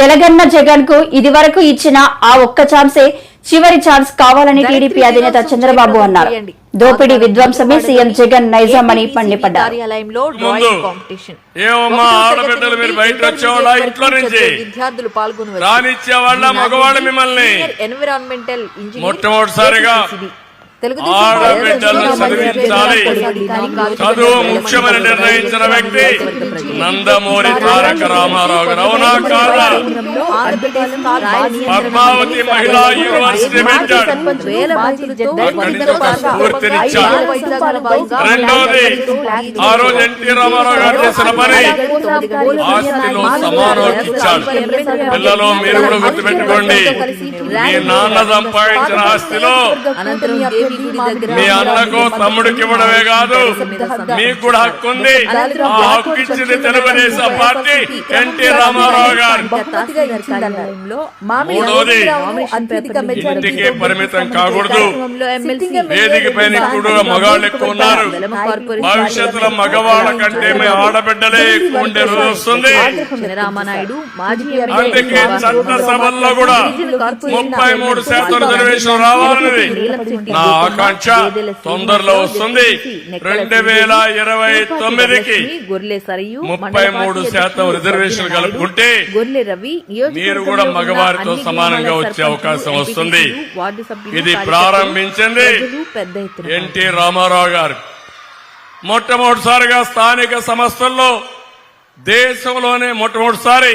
జలగన్న జగన్ కు ఇది వరకు ఇచ్చిన ఆ ఒక్క ఛాన్సే చివరి ఛాన్స్ కావాలని టీడీపీ అధినేత చంద్రబాబు అన్నారు. దోపిడీ విధ్వంసమే సీఎం జగన్ నైజం అని మండిపడ్డారు. విద్యార్థులు పాల్గొని ఎన్విరాన్మెంటల్ మొట్టమొదటిసారిగా ఆడబిడ్డలను చదివించాలి, చదువు ముఖ్యమని నిర్ణయించిన వ్యక్తి నందమూరి తారక రామారావు గారు. అవునా కాదా? పద్మావతి మహిళా యూనివర్సిటీ పెట్టాడు, అక్కడి నుంచి ఒక స్ఫూర్తినిచ్చాడు. రెండోది, ఆ రోజు ఎన్టీ రామారావు గారు చేసిన పని ఆస్తిలో సమానోకి ఇచ్చాడు. పిల్లలు మీరు కూడా గుర్తుపెట్టుకోండి, మీ నాన్న సంపాదించిన ఆస్తిలో మీ అన్నకు తమ్ముడికి ఇవ్వడమే కాదు, మీకు కూడా హక్కు ఉంది. ఆ హక్కు ఇచ్చింది తెలుగుదేశం పార్టీ, ఎన్టీ రామారావు గారు. మూడోది, ఇంటికి పరిమితం కాకూడదు. వేదిక పైన ఇప్పుడు మగవాళ్ళు ఎక్కువ ఉన్నారు, భవిష్యత్తులో మగవాళ్ళ కంటే మీ ఆడబిడ్డలే ఎక్కువ ఉండే రోజు వస్తుంది. అందుకే చట్టసభల్లో కూడా 33% రిజర్వేషన్ రావాలన్నది నా ఆకాంక్ష. తొందరలో వస్తుంది. 2029కి 33% రిజర్వేషన్ కలుపుకుంటే మీరు కూడా మగవారితో సమానంగా వచ్చే అవకాశం వస్తుంది. ఇది ప్రారంభించింది ఎన్టీ రామారావు గారు. మొట్టమొదటిసారిగా స్థానిక సంస్థల్లో దేశంలోనే మొట్టమొదటిసారి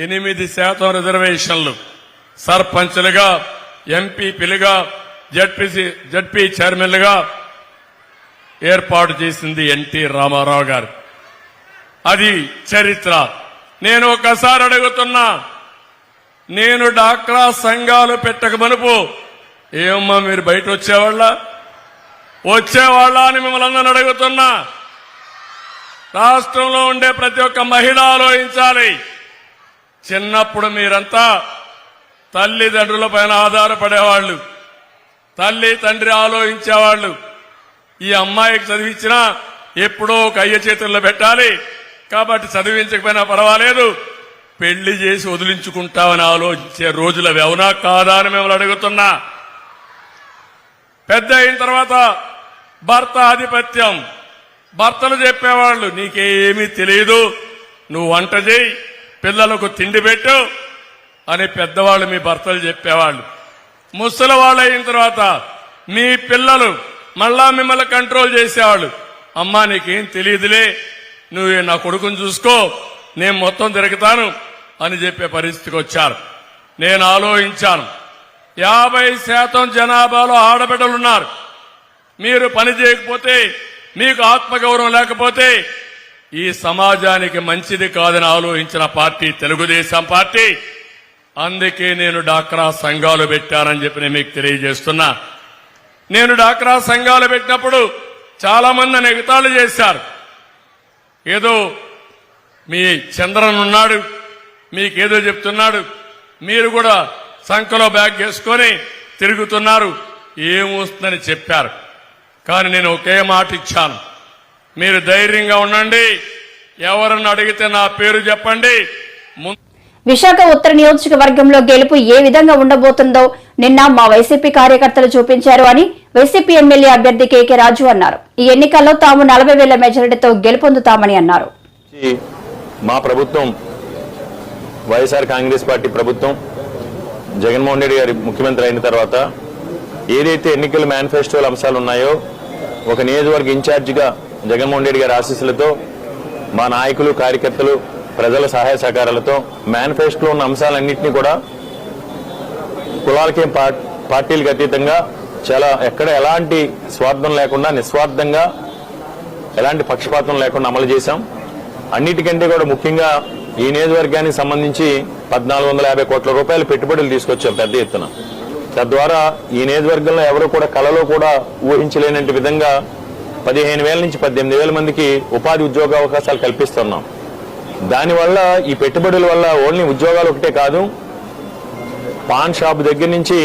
8% రిజర్వేషన్లు సర్పంచ్లుగా, ఎంపీపీలుగా, జడ్పీ చైర్మన్లుగా ఏర్పాటు చేసింది ఎన్టీ రామారావు గారు. అది చరిత్ర. నేను ఒకసారి అడుగుతున్నా, నేను డాక్రా సంఘాలు పెట్టక మనుపు ఏమమ్మా మీరు బయట వచ్చేవాళ్ళ అని మిమ్మల్ని అందరూ అడుగుతున్నా. రాష్ట్రంలో ఉండే ప్రతి ఒక్క మహిళ ఆలోచించాలి. చిన్నప్పుడు మీరంతా తల్లిదండ్రుల పైన ఆధారపడేవాళ్లు, తల్లి తండ్రి ఆలోచించేవాళ్లు. ఈ అమ్మాయికి చదివించినా ఎప్పుడో ఒక అయ్య చేతుల్లో పెట్టాలి కాబట్టి చదివించకపోయినా పర్వాలేదు, పెళ్లి చేసి వదిలించుకుంటామని ఆలోచించే రోజులు అవునా కాదా అని మిమ్మల్ని అడుగుతున్నా. పెద్ద అయిన తర్వాత భర్త ఆధిపత్యం. భర్తలు చెప్పేవాళ్లు నీకేమీ తెలియదు, నువ్వు వంట చేయి, పిల్లలకు తిండి పెట్టు అని పెద్దవాళ్లు మీ భర్తలు చెప్పేవాళ్లు. ముసలి వాళ్ళు అయిన తర్వాత మీ పిల్లలు మళ్ళా మిమ్మల్ని కంట్రోల్ చేసేవాళ్ళు. అమ్మా నీకేం తెలియదులే, నువ్వు నా కొడుకుని చూసుకో, నేను మొత్తం తిరుగుతాను అని చెప్పే పరిస్థితికి వచ్చారు. నేను ఆలోచించాను, 50% జనాభాలో ఆడబిడ్డలున్నారు. మీరు పని చేయకపోతే, మీకు ఆత్మగౌరవం లేకపోతే ఈ సమాజానికి మంచిది కాదని ఆలోచించిన పార్టీ తెలుగుదేశం పార్టీ. అందుకే నేను డాక్రా సంఘాలు పెట్టానని చెప్పి నేను మీకు తెలియజేస్తున్నా. నేను డాక్రా సంఘాలు పెట్టినప్పుడు చాలా మంది ఎగతాళి చేశారు. ఏదో మీ చంద్రన్ ఉన్నాడు, మీకేదో చెప్తున్నాడు, మీరు కూడా సంఖలో బ్యాగ్ వేసుకొని తిరుగుతున్నారు, ఏమొస్తుందని చెప్పారు. కానీ నేను ఒకే మాట ఇచ్చాను, మీరు ధైర్యంగా ఉండండి, ఎవరన్నా అడిగితే నా పేరు చెప్పండి. విశాఖ ఉత్తర నియోజకవర్గంలో గెలుపు ఏ విధంగా ఉండబోతుందో నిన్న మా వైసీపీ కార్యకర్తలు చూపించారు అని వైసీపీ ఎమ్మెల్యే అభ్యర్థి కేకే రాజు అన్నారు. ఈ ఎన్నికల్లో తాము 40,000 మెజారిటీతో గెలుపొందుతామని అన్నారు. మా ప్రభుత్వం వైఎస్ఆర్ కాంగ్రెస్ పార్టీ ప్రభుత్వం జగన్మోహన్ రెడ్డి గారి ముఖ్యమంత్రి అయిన తర్వాత ఏదైతే ఎన్నికల మేనిఫెస్టోల అంశాలు ఉన్నాయో, ఒక నియోజకవర్గ ఇన్ఛార్జిగా జగన్మోహన్ రెడ్డి గారి ఆశీస్సులతో మా నాయకులు, కార్యకర్తలు, ప్రజల సహాయ సహకారాలతో మేనిఫెస్టోలో ఉన్న అంశాలన్నింటినీ కూడా కులాలకేం పార్టీలకు అతీతంగా చాలా ఎక్కడ ఎలాంటి స్వార్థం లేకుండా నిస్వార్థంగా ఎలాంటి పక్షపాతం లేకుండా అమలు చేశాం. అన్నిటికంటే కూడా ముఖ్యంగా ఈ నియోజకవర్గానికి సంబంధించి 1,450 కోట్ల రూపాయల పెట్టుబడులు తీసుకొచ్చాం పెద్ద ఎత్తున. తద్వారా ఈ నియోజకవర్గంలో ఎవరు కూడా కలలో కూడా ఊహించలేనంటి విధంగా 15,000 నుంచి 18,000 మందికి ఉపాధి ఉద్యోగ అవకాశాలు కల్పిస్తున్నాం. దానివల్ల ఈ పెట్టుబడుల వల్ల ఓన్లీ ఉద్యోగాలు ఒకటే కాదు, పాన్ షాప్ దగ్గర నుంచి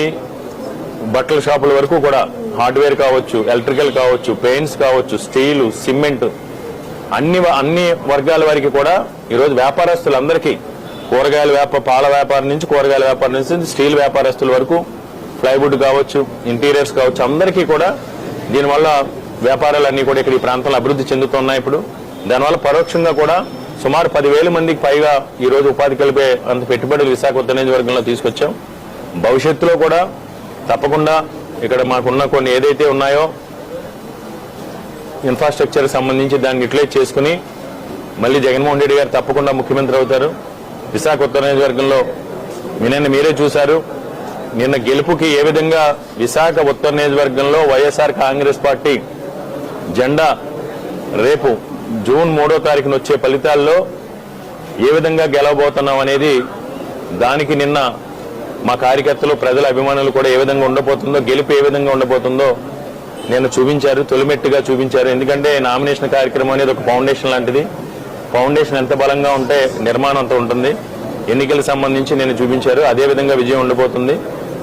బట్టల షాపుల వరకు కూడా హార్డ్వేర్ కావచ్చు, ఎలక్ట్రికల్ కావచ్చు, పెయింట్స్ కావచ్చు, స్టీలు, సిమెంట్ అన్ని వర్గాల వారికి కూడా ఈరోజు వ్యాపారస్తులందరికీ కూరగాయల పాల వ్యాపారం నుంచి కూరగాయల వ్యాపారం నుంచి స్టీల్ వ్యాపారస్తుల వరకు ప్లైవుడ్ కావచ్చు, ఇంటీరియర్స్ కావచ్చు, అందరికీ కూడా దీనివల్ల వ్యాపారాలన్నీ కూడా ఇక్కడ ఈ ప్రాంతంలో అభివృద్ధి చెందుతున్నాయి. ఇప్పుడు దానివల్ల పరోక్షంగా కూడా సుమారు 10,000 మందికి పైగా ఈ రోజు ఉపాధి కలిపే అంత పెట్టుబడులు విశాఖ ఉత్తర నియోజకవర్గంలో తీసుకొచ్చాం. భవిష్యత్తులో కూడా తప్పకుండా ఇక్కడ మాకున్న కొన్ని ఏదైతే ఉన్నాయో ఇన్ఫ్రాస్ట్రక్చర్ సంబంధించి దాన్ని యూటిలైజ్ చేసుకుని మళ్ళీ జగన్మోహన్ రెడ్డి గారు తప్పకుండా ముఖ్యమంత్రి అవుతారు. విశాఖ ఉత్తర నియోజకవర్గంలో మీరే చూశారు నిన్న గెలుపుకి ఏ విధంగా విశాఖ ఉత్తర నియోజకవర్గంలో వైఎస్ఆర్ కాంగ్రెస్ పార్టీ జెండా రేపు జూన్ 3వ తారీఖున వచ్చే ఫలితాల్లో ఏ విధంగా గెలవబోతున్నాం అనేది దానికి నిన్న మా కార్యకర్తలు ప్రజల అభిమానులు కూడా ఏ విధంగా ఉండబోతుందో, గెలుపు ఏ విధంగా ఉండబోతుందో నేను చూపించారు, తొలిమెట్టుగా చూపించారు. ఎందుకంటే నామినేషన్ కార్యక్రమం అనేది ఒక ఫౌండేషన్ లాంటిది. ఫౌండేషన్ ఎంత బలంగా ఉంటే నిర్మాణం అంత ఉంటుంది. ఎన్నికలకు సంబంధించి నేను చూపించారు, అదే విధంగా విజయం ఉండబోతుంది.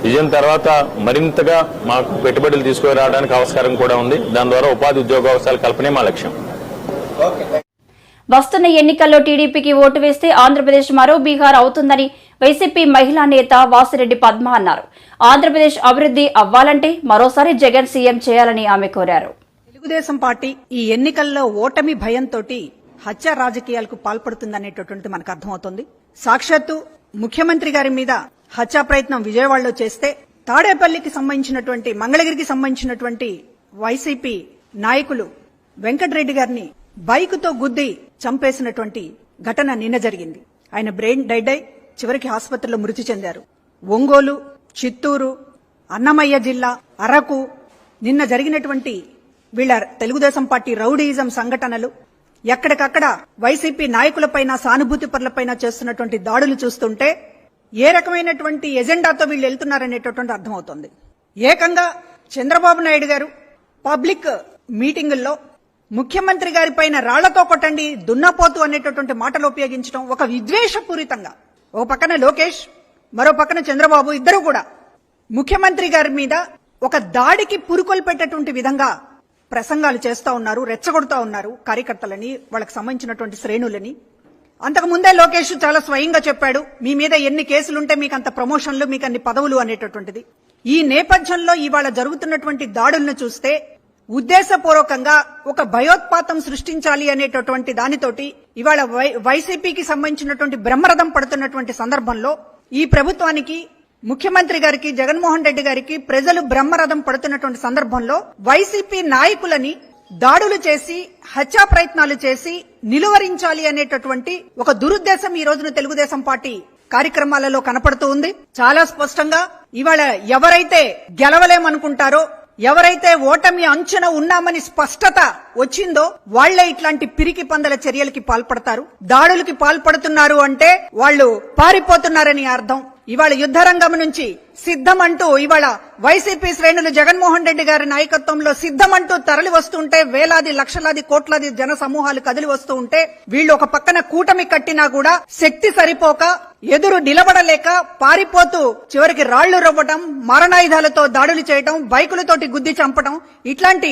విజయం తర్వాత మరింతగా మాకు పెట్టుబడులు తీసుకురావడానికి అవసరం కూడా ఉంది. దాని ద్వారా ఉపాధి ఉద్యోగావకాశాల కల్పనే మా లక్ష్యం. వస్తున్న ఎన్నికల్లో టీడీపీకి ఓటు వేస్తే ఆంధ్రప్రదేశ్ మరో బీహార్ అవుతుందని వైసీపీ మహిళా నేత వాసిరెడ్డి పద్మ అన్నారు. ఆంధ్రప్రదేశ్ అభివృద్ధి అవ్వాలంటే మరోసారి జగన్ సీఎం చేయాలని ఆమె కోరారు. తెలుగుదేశం పార్టీ ఈ ఎన్నికల్లో ఓటమి భయంతో హత్య రాజకీయాలకు పాల్పడుతుందనేటటువంటి మనకు అర్థమవుతోంది. సాక్షాత్తు ముఖ్యమంత్రి గారి మీద హత్యా ప్రయత్నం విజయవాడలో చేస్తే తాడేపల్లికి సంబంధించినటువంటి మంగళగిరికి సంబంధించినటువంటి వైసీపీ నాయకులు వెంకటరెడ్డి గారిని బైకుతో గుద్ది చంపేసినటువంటి ఘటన నిన్న జరిగింది. ఆయన బ్రెయిన్ డెడ్ అయి చివరికి ఆసుపత్రిలో మృతి చెందారు. ఒంగోలు, చిత్తూరు, అన్నమయ్య జిల్లా, అరకు నిన్న జరిగినటువంటి వీళ్ళ తెలుగుదేశం పార్టీ రౌడీయిజం సంఘటనలు, ఎక్కడికక్కడ వైసీపీ నాయకులపైన, సానుభూతి పరులపైన చేస్తున్నటువంటి దాడులు చూస్తుంటే ఏ రకమైనటువంటి ఎజెండాతో వీళ్ళు వెళ్తున్నారనేటటువంటి అర్థమవుతోంది. ఏకంగా చంద్రబాబు నాయుడు గారు పబ్లిక్ మీటింగుల్లో ముఖ్యమంత్రి గారి పైన రాళ్లతో కొట్టండి, దున్నపోతు అనేటటువంటి మాటలు ఉపయోగించడం ఒక విద్వేషపూరితంగా, ఒక పక్కన లోకేష్, మరో పక్కన చంద్రబాబు ఇద్దరు కూడా ముఖ్యమంత్రి గారి మీద ఒక దాడికి పురుకొల్పెట్టేటువంటి విధంగా ప్రసంగాలు చేస్తా ఉన్నారు, రెచ్చగొడుతూ ఉన్నారు కార్యకర్తలని, వాళ్ళకి సంబంధించినటువంటి శ్రేణులని. అంతకుముందే లోకేష్ చాలా స్వయంగా చెప్పాడు, మీ మీద ఎన్ని కేసులుంటే మీకు అంత ప్రమోషన్లు, మీకు అన్ని పదవులు అనేటటువంటిది. ఈ నేపథ్యంలో ఇవాళ జరుగుతున్నటువంటి దాడులను చూస్తే ఉద్దేశపూర్వకంగా ఒక భయోత్పాతం సృష్టించాలి అనేటటువంటి దానితోటి ఇవాళ వైసీపీకి సంబంధించినటువంటి బ్రహ్మరథం పడుతున్నటువంటి సందర్భంలో ఈ ప్రభుత్వానికి, ముఖ్యమంత్రి గారికి, జగన్మోహన్ రెడ్డి గారికి ప్రజలు బ్రహ్మరథం పడుతున్నటువంటి సందర్భంలో వైసీపీ నాయకులని దాడులు చేసి, హత్యా ప్రయత్నాలు చేసి నిలువరించాలి అనేటటువంటి ఒక దురుద్దేశం ఈ రోజున తెలుగుదేశం పార్టీ కార్యక్రమాలలో కనపడుతూ ఉంది. చాలా స్పష్టంగా ఇవాళ ఎవరైతే గెలవలేమనుకుంటారో, ఎవరైతే ఓటమి అంచున ఉన్నామని స్పష్టత వచ్చిందో వాళ్లే ఇట్లాంటి పిరికి పందల చర్యలకి పాల్పడతారు. దాడులకి పాల్పడుతున్నారు అంటే వాళ్ళు పారిపోతున్నారని అర్థం. ఇవాళ యుద్ధరంగం నుంచి సిద్ధమంటూ ఇవాళ వైసీపీ శ్రేణులు జగన్మోహన్ రెడ్డి గారి నాయకత్వంలో సిద్ధమంటూ తరలి వస్తుంటే, వేలాది లక్షలాది కోట్లాది జన సమూహాలు కదిలి వస్తూ ఉంటే, వీళ్ళు ఒక పక్కన కూటమి కట్టినా కూడా శక్తి సరిపోక ఎదురు నిలబడలేక పారిపోతూ చివరికి రాళ్లు రవ్వటం, మారణాయుధాలతో దాడులు చేయటం, బైకులతోటి గుద్ది చంపటం, ఇట్లాంటి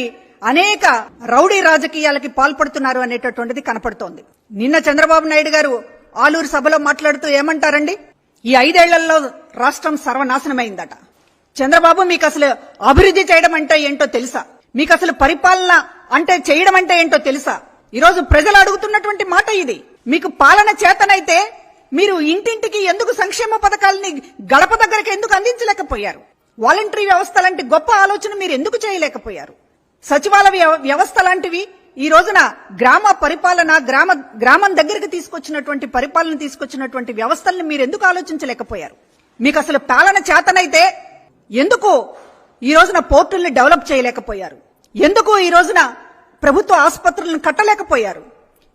అనేక రౌడీ రాజకీయాలకి పాల్పడుతున్నారు అనేటటువంటిది కనపడుతోంది. నిన్న చంద్రబాబు నాయుడు గారు ఆలూరు సభలో మాట్లాడుతూ ఏమంటారండి, ఈ 5 ఏళ్లలో రాష్ట్రం సర్వనాశనమైందట. చంద్రబాబు, మీకు అసలు అభివృద్ధి చేయడం అంటే ఏంటో తెలుసా? మీకు అసలు పరిపాలన అంటే చేయడం అంటే ఏంటో తెలుసా? ఈరోజు ప్రజలు అడుగుతున్నటువంటి మాట ఇది. మీకు పాలన చేతనైతే మీరు ఇంటింటికి ఎందుకు సంక్షేమ పథకాలని గడప దగ్గరికి ఎందుకు అందించలేకపోయారు? వాలంటరీ వ్యవస్థ లాంటి గొప్ప ఆలోచన మీరు ఎందుకు చేయలేకపోయారు? సచివాలయ వ్యవస్థ లాంటివి ఈ రోజున గ్రామ పరిపాలన, గ్రామం దగ్గరికి తీసుకొచ్చినటువంటి పరిపాలన తీసుకొచ్చినటువంటి వ్యవస్థల్ని మీరు ఎందుకు ఆలోచించలేకపోయారు? మీకు అసలు పాలన చేతనైతే ఎందుకు ఈ రోజున పోర్టుల్ని డెవలప్ చేయలేకపోయారు? ఎందుకు ఈ రోజున ప్రభుత్వ ఆసుపత్రులను కట్టలేకపోయారు?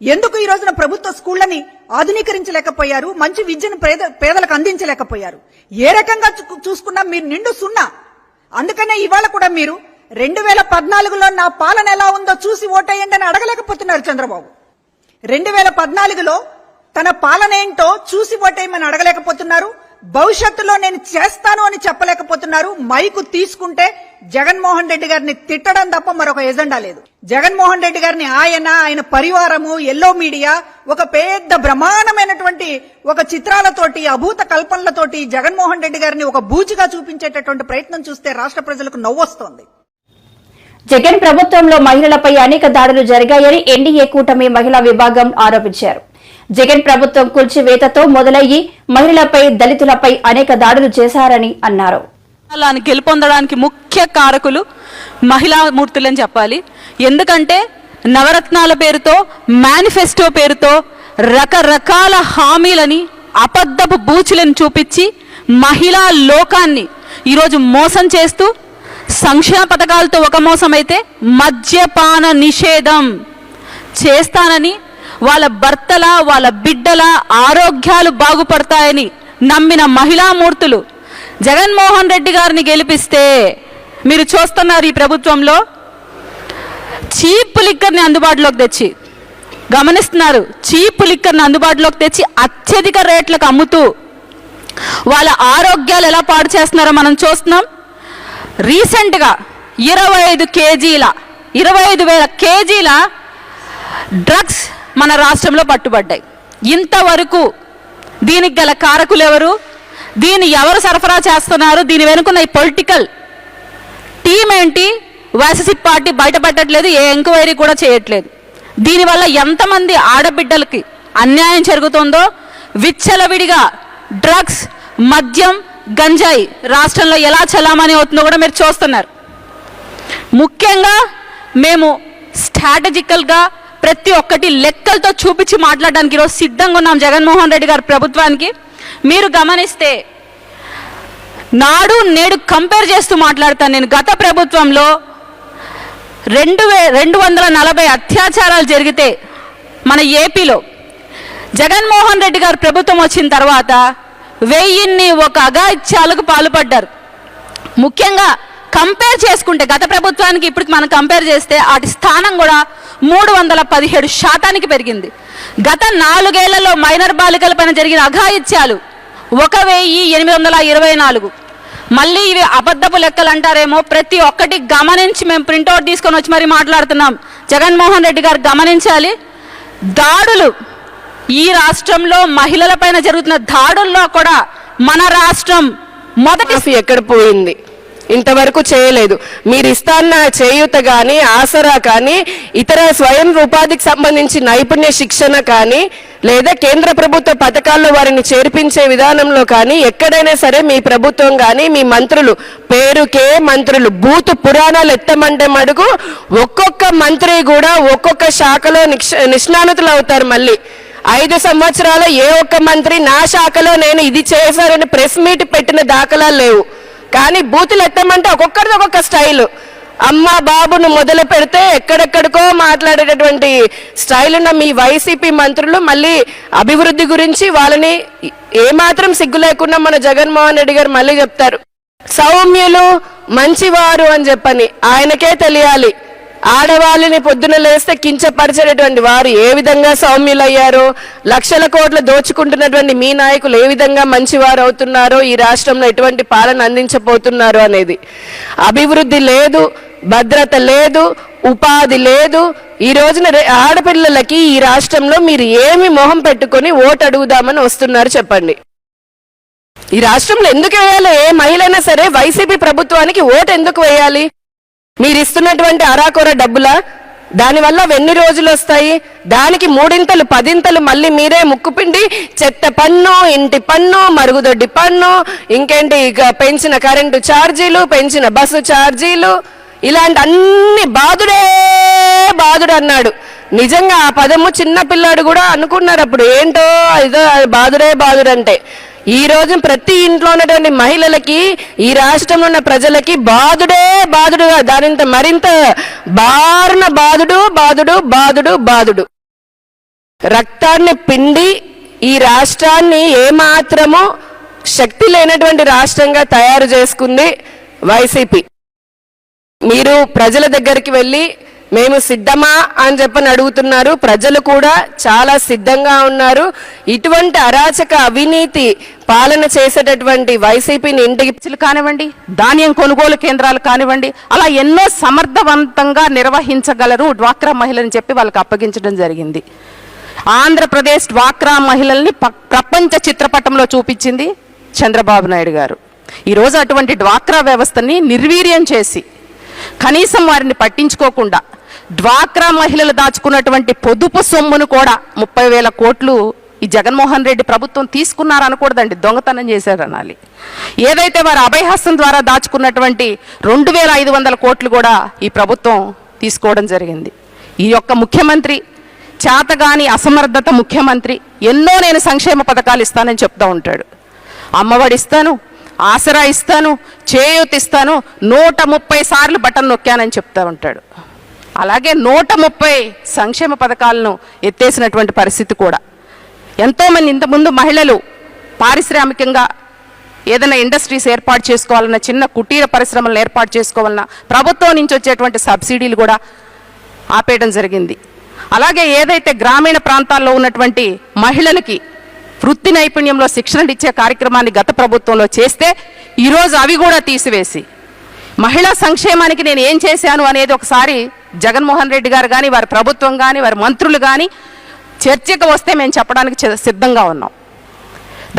ఎందుకు ఈ రోజున ప్రభుత్వ స్కూళ్లని ఆధునీకరించలేకపోయారు? మంచి విద్యను పేదలకు అందించలేకపోయారు? ఏ రకంగా చూసుకున్నా మీరు నిండు సున్నా. అందుకనే ఇవాళ కూడా మీరు 2014లో నా పాలన ఎలా ఉందో చూసి ఓటేయండి అని అడగలేకపోతున్నారు చంద్రబాబు. 2014లో తన పాలన ఏంటో చూసి ఓటేయమని అడగలేకపోతున్నారు. భవిష్యత్తులో నేను చేస్తాను అని చెప్పలేకపోతున్నారు. మైకు తీసుకుంటే జగన్మోహన్ రెడ్డి గారిని తిట్టడం తప్ప మరొక ఎజెండా లేదు. జగన్మోహన్ రెడ్డి గారిని ఆయన పరివారము, ఎల్లో మీడియా ఒక పెద్ద బ్రహ్మాండమైనటువంటి ఒక చిత్రాలతోటి, అభూత కల్పనలతోటి జగన్మోహన్ రెడ్డి గారిని ఒక బూచిగా చూపించేటటువంటి ప్రయత్నం చూస్తే రాష్ట్ర ప్రజలకు నవ్వొస్తోంది. జగన్ ప్రభుత్వంలో మహిళలపై అనేక దాడులు జరిగాయని ఎన్డీఏ కూటమి మహిళా విభాగం ఆరోపించారు. జగన్ ప్రభుత్వం కూల్చివేతతో మొదలయ్యి మహిళలపై, దళితులపై అనేక దాడులు చేశారని అన్నారు. గెలుపొందడానికి ముఖ్య కారకులు మహిళా మూర్తులని చెప్పాలి. ఎందుకంటే నవరత్నాల పేరుతో, మేనిఫెస్టో పేరుతో రకరకాల హామీలని, అబద్ధపు బూచులను చూపించి మహిళా లోకాన్ని ఈరోజు మోసం చేస్తూ, సంక్షేమ పథకాలతో ఒక మోసం అయితే మద్యపాన నిషేధం చేస్తానని, వాళ్ళ భర్తల, వాళ్ళ బిడ్డల ఆరోగ్యాలు బాగుపడతాయని నమ్మిన మహిళామూర్తులు జగన్మోహన్ రెడ్డి గారిని గెలిపిస్తే మీరు చూస్తున్నారు ఈ ప్రభుత్వంలో చీప్ లిక్కర్ని అందుబాటులోకి తెచ్చి, గమనిస్తున్నారు, చీప్ లిక్కర్ని అందుబాటులోకి తెచ్చి అత్యధిక రేట్లకు అమ్ముతూ వాళ్ళ ఆరోగ్యాలు ఎలా పాడు చేస్తున్నారో మనం చూస్తున్నాం. రీసెంట్గా 25,000 కేజీల డ్రగ్స్ మన రాష్ట్రంలో పట్టుబడ్డాయి. ఇంతవరకు దీనికి గల కారకులు ఎవరు, దీన్ని ఎవరు సరఫరా చేస్తున్నారు, దీని వెనుకున్న ఈ పొలిటికల్ టీం ఏంటి, వైఎస్ఆర్ పార్టీ బయటపెట్టట్లేదు, ఏ ఎంక్వైరీ కూడా చేయట్లేదు. దీనివల్ల ఎంతమంది ఆడబిడ్డలకి అన్యాయం జరుగుతుందో, విచ్చలవిడిగా డ్రగ్స్, మద్యం, గంజాయి రాష్ట్రంలో ఎలా చలామణి అవుతుందో కూడా మీరు చూస్తున్నారు. ముఖ్యంగా మేము స్ట్రాటజికల్గా ప్రతి ఒక్కటి లెక్కలతో చూపించి మాట్లాడడానికి ఈరోజు సిద్ధంగా ఉన్నాం జగన్మోహన్ రెడ్డి గారి ప్రభుత్వానికి. మీరు గమనిస్తే నాడు నేడు కంపేర్ చేస్తూ మాట్లాడతాను నేను. గత ప్రభుత్వంలో 240 అత్యాచారాలు జరిగితే మన ఏపీలో జగన్మోహన్ రెడ్డి గారు ప్రభుత్వం వచ్చిన తర్వాత 1001 అఘాయిత్యాలకు పాల్పడ్డారు. ముఖ్యంగా కంపేర్ చేసుకుంటే గత ప్రభుత్వానికి ఇప్పటికి మనం కంపేర్ చేస్తే వాటి స్థానం కూడా 317% పెరిగింది. గత 4 ఏళ్లలో మైనర్ బాలికల పైన జరిగిన అఘాయిత్యాలు 1824. మళ్ళీ ఇవి అబద్ధపు లెక్కలు అంటారేమో, ప్రతి ఒక్కటి గమనించి మేము ప్రింట్అవుట్ తీసుకొని వచ్చి మరీ మాట్లాడుతున్నాం. జగన్మోహన్ రెడ్డి గారు గమనించాలి. దాడులు ఈ రాష్ట్రంలో మహిళల పైన జరుగుతున్న దాడుల్లో కూడా మన రాష్ట్రం మొదటి ఎక్కడ పోయింది, ఇంతవరకు చేయలేదు. మీరు ఇస్తాన్న చేయూత కానీ, ఆసరా కానీ, ఇతర స్వయం ఉపాధికి సంబంధించి నైపుణ్య శిక్షణ కానీ, లేదా కేంద్ర ప్రభుత్వ పథకాల్లో వారిని చేర్పించే విధానంలో కానీ ఎక్కడైనా సరే మీ ప్రభుత్వం కానీ, మీ మంత్రులు, పేరుకే మంత్రులు, బూతు పురాణాలు ఎత్తమంటే మడుగు ఒక్కొక్క మంత్రి కూడా ఒక్కొక్క శాఖలో నిష్ణాతులు అవుతారు. మళ్ళీ 5 సంవత్సరాలు ఏ ఒక్క మంత్రి నా శాఖలో నేను ఇది చేశారని ప్రెస్ మీట్ పెట్టిన దాఖలాలు లేవు. కానీ బూతులు ఎత్తమంటే ఒక్కొక్కరిది ఒక్కొక్క స్టైలు. అమ్మ బాబును మొదలు పెడితే ఎక్కడెక్కడికో మాట్లాడేటటువంటి స్టైల్ ఉన్న మీ వైసీపీ మంత్రులు మళ్ళీ అభివృద్ధి గురించి వాళ్ళని ఏమాత్రం సిగ్గు లేకుండా మన జగన్మోహన్ రెడ్డి గారు మళ్ళీ చెప్తారు సౌమ్యులు, మంచివారు అని చెప్పని. ఆయనకే తెలియాలి ఆడవాళ్ళని పొద్దున లేస్తే కించపరిచేటటువంటి వారు ఏ విధంగా సౌమ్యులయ్యారో, లక్షల కోట్లు దోచుకుంటున్నటువంటి మీ నాయకులు ఏ విధంగా మంచివారు అవుతున్నారో, ఈ రాష్ట్రంలో ఎటువంటి పాలన అందించబోతున్నారో అనేది. అభివృద్ధి లేదు, భద్రత లేదు, ఉపాధి లేదు. ఈ రోజున ఆడపిల్లలకి ఈ రాష్ట్రంలో మీరు ఏమి మొహం పెట్టుకొని ఓటు అడుగుదామని వస్తున్నారు చెప్పండి. ఈ రాష్ట్రంలో ఎందుకు వేయాలి? ఏ మహిళైనా సరే వైసీపీ ప్రభుత్వానికి ఓటు ఎందుకు వేయాలి? మీరు ఇస్తున్నటువంటి అరాకొర డబ్బులా? దానివల్ల ఎన్ని రోజులు వస్తాయి? దానికి 3 10 మళ్ళీ మీరే ముక్కుపిండి చెత్త పన్ను, ఇంటి పన్ను, మరుగుదొడ్డి పన్ను, ఇంకేంటి పెంచిన కరెంటు ఛార్జీలు, పెంచిన బస్సు ఛార్జీలు, ఇలాంటి అన్ని బాధుడు అన్నాడు. నిజంగా ఆ పదము చిన్న పిల్లాడు కూడా అనుకున్నారు అప్పుడు, ఏంటో ఇదో బాధుడంటే. ఈ రోజు ప్రతి ఇంట్లో ఉన్నటువంటి మహిళలకి, ఈ రాష్ట్రంలో ఉన్న ప్రజలకి బాధుడుగా దానింత మరింత బారున బాధుడు రక్తాన్ని పిండి ఈ రాష్ట్రాన్ని ఏమాత్రమో శక్తి లేనటువంటి రాష్ట్రంగా తయారు చేసుకుంది వైసీపీ. మీరు ప్రజల దగ్గరికి వెళ్ళి మేము సిద్ధమా అని చెప్పని అడుగుతున్నారు. ప్రజలు కూడా చాలా సిద్ధంగా ఉన్నారు. ఇటువంటి అరాచక అవినీతి పాలన చేసేటటువంటి వైసీపీని ఇంటికి కానివ్వండి, ధాన్యం కొనుగోలు కేంద్రాలు కానివ్వండి, అలా ఎన్నో సమర్థవంతంగా నిర్వహించగలరు డ్వాక్రా మహిళని చెప్పి వాళ్ళకి అప్పగించడం జరిగింది. ఆంధ్రప్రదేశ్ డ్వాక్రా మహిళల్ని ప్రపంచ చిత్రపటంలో చూపించింది చంద్రబాబు నాయుడు గారు. ఈరోజు అటువంటి డ్వాక్రా వ్యవస్థని నిర్వీర్యం చేసి కనీసం వారిని పట్టించుకోకుండా డ్వాక్రా మహిళలు దాచుకున్నటువంటి పొదుపు సొమ్మును కూడా 30,000 కోట్లు ఈ జగన్మోహన్ రెడ్డి ప్రభుత్వం తీసుకున్నారనకూడదండి, దొంగతనం చేశారనాలి. ఏదైతే వారు అభయహస్తం ద్వారా దాచుకున్నటువంటి 2,500 కోట్లు కూడా ఈ ప్రభుత్వం తీసుకోవడం జరిగింది. ఈ యొక్క ముఖ్యమంత్రి చేతగాని అసమర్థత ముఖ్యమంత్రి ఎన్నో నేను సంక్షేమ పథకాలు ఇస్తానని చెప్తా ఉంటాడు. అమ్మఒడి ఇస్తాను, ఆసరా ఇస్తాను, చేయూత ఇస్తాను, 130 సార్లు బటన్ నొక్కానని చెప్తా ఉంటాడు. అలాగే 130 సంక్షేమ పథకాలను ఎత్తేసినటువంటి పరిస్థితి కూడా. ఎంతోమంది ఇంతకుముందు మహిళలు పారిశ్రామికంగా ఏదైనా ఇండస్ట్రీస్ ఏర్పాటు చేసుకోవాలన్నా, చిన్న కుటీర పరిశ్రమలను ఏర్పాటు చేసుకోవాలన్నా ప్రభుత్వం నుంచి వచ్చేటువంటి సబ్సిడీలు కూడా ఆపేయడం జరిగింది. అలాగే ఏదైతే గ్రామీణ ప్రాంతాల్లో ఉన్నటువంటి మహిళలకి వృత్తి నైపుణ్యంలో శిక్షణ ఇచ్చే కార్యక్రమాన్ని గత ప్రభుత్వంలో చేస్తే ఈరోజు అవి కూడా తీసివేసి మహిళా సంక్షేమానికి నేను ఏం చేశాను అనేది ఒకసారి జగన్మోహన్ రెడ్డి గారు కానీ, వారి ప్రభుత్వం కానీ, వారి మంత్రులు కానీ చర్చకు వస్తే మేము చెప్పడానికి సిద్ధంగా ఉన్నాం.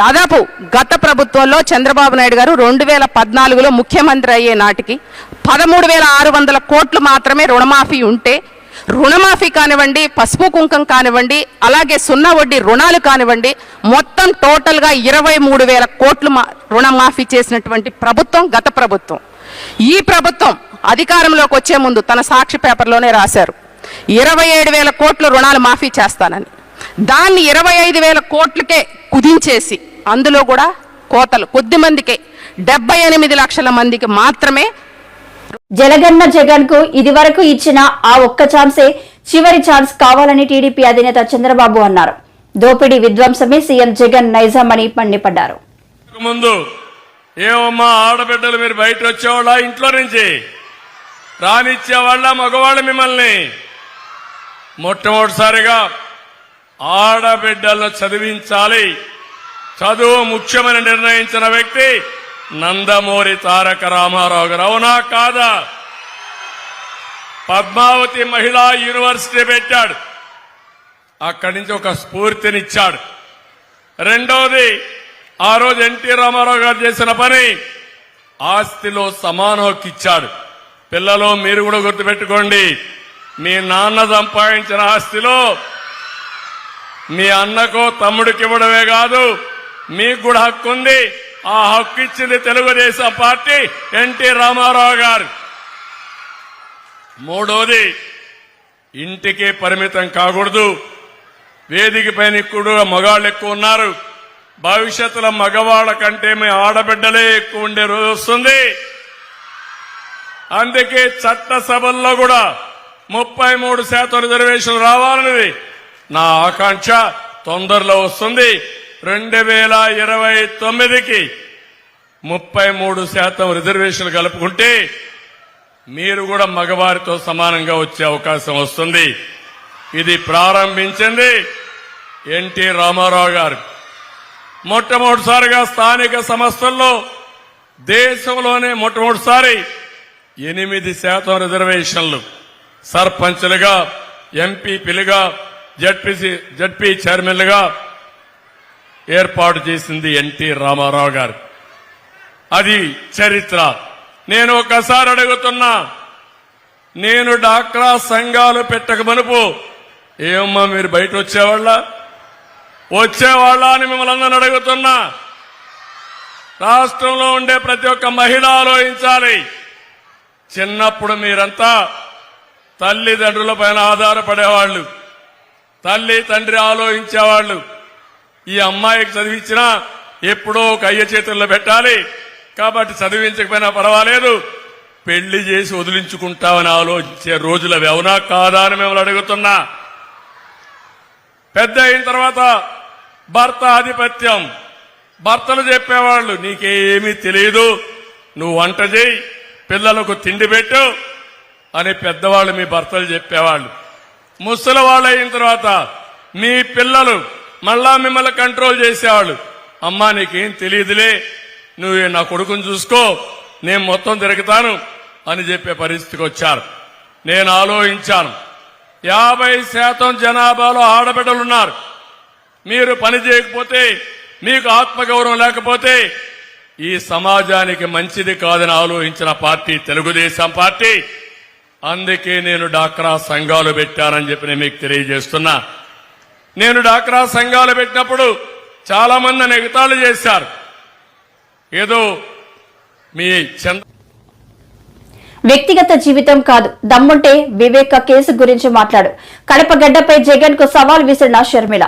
దాదాపు గత ప్రభుత్వంలో చంద్రబాబు నాయుడు గారు 2014లో ముఖ్యమంత్రి అయ్యే నాటికి 13,600 కోట్లు మాత్రమే రుణమాఫీ ఉంటే, రుణమాఫీ కానివ్వండి, పసుపు కుంకం కానివ్వండి, అలాగే సున్నా వడ్డీ రుణాలు కానివ్వండి, మొత్తం టోటల్గా 23,000 కోట్లు రుణమాఫీ చేసినటువంటి ప్రభుత్వం గత ప్రభుత్వం. ఈ ప్రభుత్వం అధికారంలోకి వచ్చే ముందు తన సాక్షి పేపర్లోనే రాశారు 27,000 కోట్ల రుణాలు మాఫీ చేస్తానని. దాన్ని 25,000 కోట్లకే కుదించేసి అందులో కూడా కోతలు కొద్ది మందికే 78 లక్షల మందికి మాత్రమే. జలగన్న జగన్ కు ఇది వరకు ఇచ్చిన ఆ ఒక్క ఛాన్సే చివరి ఛాన్స్ కావాలని టీడీపీ అధినేత చంద్రబాబు అన్నారు. దోపిడీ విధ్వంసమే సీఎం జగన్ నైజం అని మండిపడ్డారు. ముందు ఏమమ్మా ఆడబిడ్డలు మీరు బయట వచ్చేవాళ్ళ, ఇంట్లో నుంచి రానిచ్చేవాళ్ళ మగవాళ్ళు మిమ్మల్ని? మొట్టమొదటిసారిగా ఆడబిడ్డలను చదివించాలి, చదువు ముఖ్యమని నిర్ణయించిన వ్యక్తి నందమూరి తారక రామారావు గారు. అవునా కాదా? పద్మావతి మహిళా యూనివర్సిటీ పెట్టాడు, అక్కడి నుంచి ఒక స్ఫూర్తినిచ్చాడు. రెండవది, ఆ రోజు ఎన్టీ రామారావు గారు చేసిన పని ఆస్తిలో సమాన హక్కు ఇచ్చాడు. పిల్లలు మీరు కూడా గుర్తుపెట్టుకోండి, మీ నాన్న సంపాదించిన ఆస్తిలో మీ అన్నకో తమ్ముడికి ఇవ్వడమే కాదు, మీకు కూడా హక్కు ఉంది. ఆ హక్కు ఇచ్చింది తెలుగుదేశం పార్టీ, ఎన్టీ రామారావు గారు. మూడోది, ఇంటికే పరిమితం కాకూడదు. వేదిక పైన కూడా మగాళ్ళు ఎక్కువ ఉన్నారు. భవిష్యత్తులో మగవాళ్ళ కంటే మీ ఆడబిడ్డలే ఎక్కువ ఉండే రోజు వస్తుంది. అందుకే చట్టసభల్లో కూడా 33% రిజర్వేషన్ రావాలనేది నా ఆకాంక్ష. తొందరలో వస్తుంది. 2029కి 33% రిజర్వేషన్లు కలుపుకుంటే మీరు కూడా మగవారితో సమానంగా వచ్చే అవకాశం వస్తుంది. ఇది ప్రారంభించింది ఎన్టీ రామారావు గారు. మొట్టమొదటిసారిగా స్థానిక సంస్థల్లో దేశంలోనే మొట్టమొదటిసారి 8% రిజర్వేషన్లు సర్పంచ్లుగా, ఎంపీపీలుగా, జడ్పీ చైర్మన్లుగా ఏర్పాటు చేసింది ఎన్టీ రామారావు గారు. అది చరిత్ర. నేను ఒకసారి అడుగుతున్నా, నేను డాక్రా సంఘాలు పెట్టక మునుపు ఏమమ్మా మీరు బయట వచ్చేవాళ్ళ అని మిమ్మల్ని అందరిని అడుగుతున్నా. రాష్ట్రంలో ఉండే ప్రతి ఒక్క మహిళ ఆలోచించాలి. చిన్నప్పుడు మీరంతా తల్లిదండ్రుల పైన ఆధారపడేవాళ్లు, తల్లి తండ్రి ఆలోచించేవాళ్లు. ఈ అమ్మాయికి చదివించినా ఎప్పుడో ఒక అయ్య చేతుల్లో పెట్టాలి కాబట్టి చదివించకపోయినా పర్వాలేదు, పెళ్లి చేసి వదిలించుకుంటామని ఆలోచించే రోజులు అవి. అవునా కాదా అని మిమ్మల్ని అడుగుతున్నా. పెద్ద అయిన తర్వాత భర్త ఆధిపత్యం, భర్తలు చెప్పేవాళ్లు నీకేమీ తెలియదు, నువ్వు వంట చేయి, పిల్లలకు తిండి పెట్టు అని పెద్దవాళ్ళు మీ భర్తలు చెప్పేవాళ్ళు. ముసలి వాళ్ళు అయిన తర్వాత మీ పిల్లలు మళ్ళా మిమ్మల్ని కంట్రోల్ చేసేవాళ్ళు. అమ్మా నీకేం తెలియదులే, నువ్వు నా కొడుకుని చూసుకో, నేను మొత్తం తిరుగుతాను అని చెప్పే పరిస్థితికి వచ్చారు. నేను ఆలోచించాను, 50% జనాభాలో ఆడబిడ్డలున్నారు. మీరు పని చేయకపోతే, మీకు ఆత్మగౌరవం లేకపోతే ఈ సమాజానికి మంచిది కాదని ఆలోచించిన పార్టీ తెలుగుదేశం పార్టీ. అందుకే నేను డాక్రా సంఘాలు పెట్టానని చెప్పి నేను మీకు తెలియజేస్తున్నా. నేను డాక్రా సంఘాలు పెట్టినప్పుడు చాలా మంది ఎగతాళి చేశారు. ఏదో మీ వ్యక్తిగత జీవితం కాదు, దమ్ముంటే వివేక కేసు గురించి మాట్లాడు. కడప గడ్డపై జగన్ కు సవాల్ విసిరిన షర్మిల.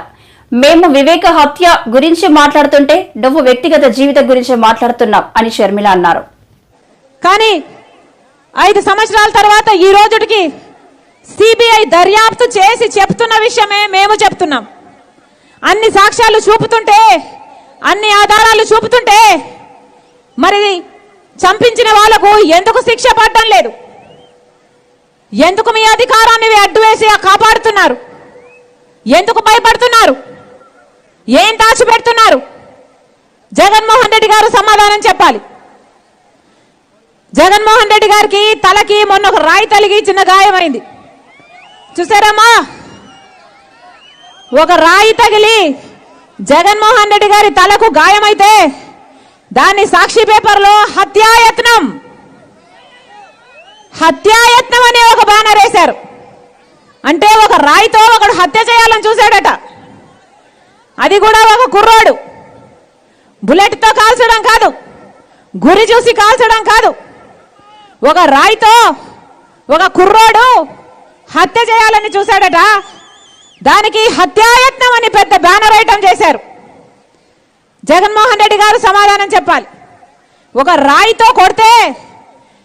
మేము వివేక హత్య గురించి మాట్లాడుతుంటే నువ్వు వ్యక్తిగత జీవితం గురించి మాట్లాడుతున్నావు అని షర్మిల అన్నారు. కానీ 5 సంవత్సరాల తర్వాత ఈ రోజుకి సిబిఐ దర్యాప్తు చేసి చెప్తున్న విషయమే మేము చెప్తున్నాం. అన్ని సాక్ష్యాలు చూపుతుంటే, అన్ని ఆధారాలు చూపుతుంటే మరి చంపించిన వాళ్లకు ఎందుకు శిక్ష పడడం లేదు? ఎందుకు మీ అధికారాన్ని అడ్డు వేసి కాపాడుతున్నారు? ఎందుకు భయపడుతున్నారు? ఏం దాచిపెడుతున్నారు? జగన్మోహన్ రెడ్డి గారు సమాధానం చెప్పాలి. జగన్మోహన్ రెడ్డి గారికి తలకి మొన్న ఒక రాయి తలిగి చిన్న గాయమైంది చూసారమ్మా. ఒక రాయి తగిలి జగన్మోహన్ రెడ్డి గారి తలకు గాయమైతే దాన్ని సాక్షి పేపర్లో హత్యాయత్నం అనే ఒక బ్యానర్ వేశారు. అంటే ఒక రాయితో ఒకడు హత్య చేయాలని చూశాడట. అది కూడా ఒక కుర్రోడు. బుల్లెట్తో కాల్చడం కాదు, గురి చూసి కాల్చడం కాదు, ఒక రాయితో ఒక కుర్రోడు హత్య చేయాలని చూశాడట. దానికి హత్యాయత్నం అని పెద్ద బ్యానర్ ఐటమ్ చేశారు. జగన్మోహన్ రెడ్డి గారు సమాధానం చెప్పాలి. ఒక రాయితో కొడితే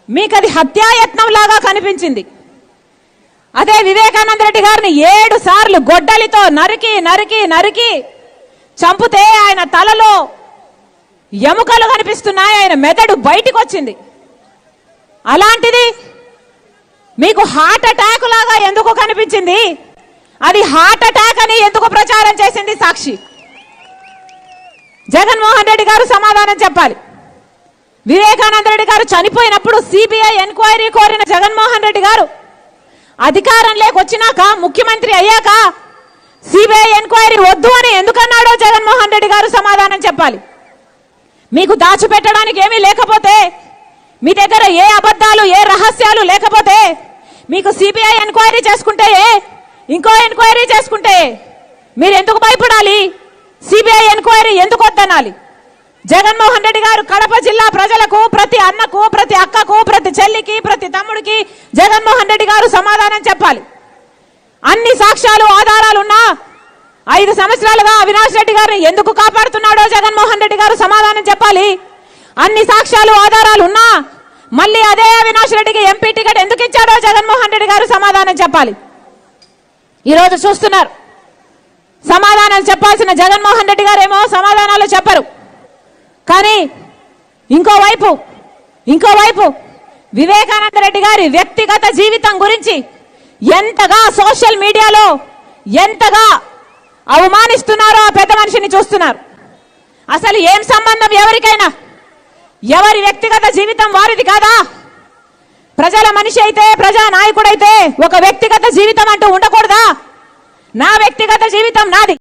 మీకు అది హత్యాయత్నం లాగా కనిపించింది. అదే వివేకానంద రెడ్డి గారిని 7 సార్లు గొడ్డలితో నరికి నరికి నరికి చంపితే ఆయన తలలో ఎముకలు కనిపిస్తున్నాయి, ఆయన మెదడు బయటికి వచ్చింది. అలాంటిది మీకు హార్ట్ అటాక్ లాగా ఎందుకు కనిపించింది? అది హార్ట్ అటాక్ అని ఎందుకు ప్రచారం చేసింది సాక్షి? జగన్మోహన్ రెడ్డి గారు సమాధానం చెప్పాలి. వివేకానంద రెడ్డి గారు చనిపోయినప్పుడు సిబిఐ ఎంక్వైరీ కోరిన జగన్మోహన్ రెడ్డి గారు అధికారంలోకి వచ్చినాక, ముఖ్యమంత్రి అయ్యాక సిబిఐ ఎంక్వైరీ వద్దు అని ఎందుకన్నాడో జగన్మోహన్ రెడ్డి గారు సమాధానం చెప్పాలి. మీకు దాచిపెట్టడానికి ఏమీ లేకపోతే, మీ దగ్గర ఏ అబద్ధాలు ఏ రహస్యాలు లేకపోతే, మీకు సిబిఐ ఎంక్వైరీ చేసుకుంటే, ఇంకో ఎంక్వైరీ చేసుకుంటే మీరు ఎందుకు భయపడాలి? సిబిఐ ఎంక్వైరీ ఎందుకు వద్దనాలి? జగన్మోహన్ రెడ్డి గారు కడప జిల్లా ప్రజలకు, ప్రతి అన్నకు, ప్రతి అక్కకు, ప్రతి చెల్లికి, ప్రతి తమ్ముడికి జగన్మోహన్ రెడ్డి గారు సమాధానం చెప్పాలి. అన్ని సాక్ష్యాలు ఆధారాలున్నా 5 సంవత్సరాలుగా అవినాష్ రెడ్డి గారిని ఎందుకు కాపాడుతున్నాడో జగన్మోహన్ రెడ్డి గారు సమాధానం చెప్పాలి. అన్ని సాక్ష్యాలు ఆధారాలు ఉన్నా మళ్ళీ అదే అవినాష్ రెడ్డికి ఎంపీ టికెట్ ఎందుకు ఇచ్చాడో జగన్మోహన్ రెడ్డి గారు సమాధానం చెప్పాలి. ఈరోజు చూస్తున్నారు, సమాధానాలు చెప్పాల్సిన జగన్మోహన్ రెడ్డి గారేమో సమాధానాలు చెప్పరు. కానీ ఇంకోవైపు వివేకానంద రెడ్డి గారి వ్యక్తిగత జీవితం గురించి ఎంతగా సోషల్ మీడియాలో ఎంతగా అవమానిస్తున్నారో ఆ పెద్ద మనిషిని చూస్తున్నారు. అసలు ఏం సంబంధం ఎవరికైనా? ఎవరి వ్యక్తిగత జీవితం వారిది కాదా? ప్రజల మనిషి అయితే, ప్రజా నాయకుడైతే ఒక వ్యక్తిగత జీవితం అంటూ ఉండకూడదా? నా వ్యక్తిగత జీవితం నాది.